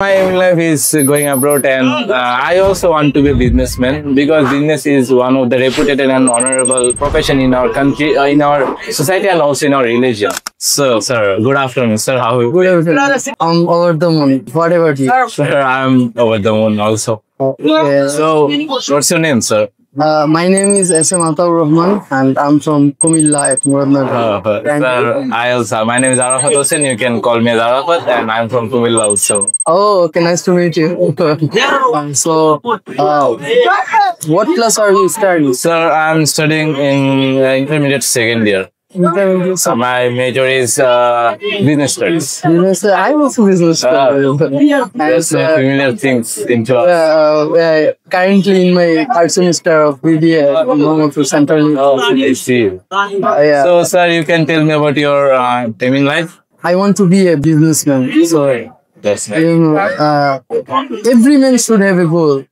My life is going abroad, and I also want to be a businessman because business is one of the reputed and honorable profession in our country, in our society, and also in our religion. So, sir, good afternoon, sir. How are you? Good afternoon. I'm over the moon. What about you? Sir, I'm over the moon also. Okay. So, what's your name, sir? My name is S.M. Ataur Rahman and I'm from Kumilla at Mohammadpur. Sir, I also, my name is Arafat Hussain. You can call me as Arafat, and I'm from Kumilla also. Oh, okay. Nice to meet you. What class are you studying? Sir, I'm studying in intermediate second year. So my major is business studies. Business, I'm also business studies. That's familiar things into Currently in my third semester of BBA in Mohammadpur Central. I see. So, sir, you can tell me about your aiming life? I want to be a businessman. So, That's right. you know, every man should have a goal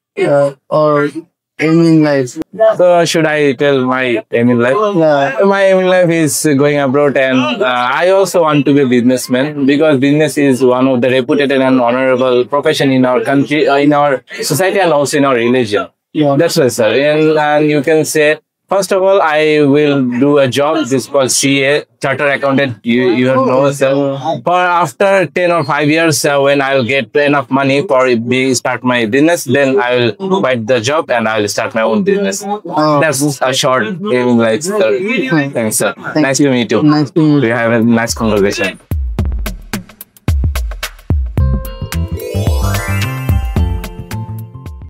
or aiming life. So, should I tell my aiming life? My aiming life is going abroad, and I also want to be a businessman because business is one of the reputed and honorable profession in our country, in our society, and also in our religion. That's right, sir. And you can say, first of all, I will do a job. This is called CA, Charter Accountant. You have know, sir. For after 10 or 5 years, when I'll get enough money for start my business, then I will quit the job and I will start my own business. That's a short aiming life, sir. Thanks, sir. Nice to meet you. Nice to meet you. We have a nice conversation.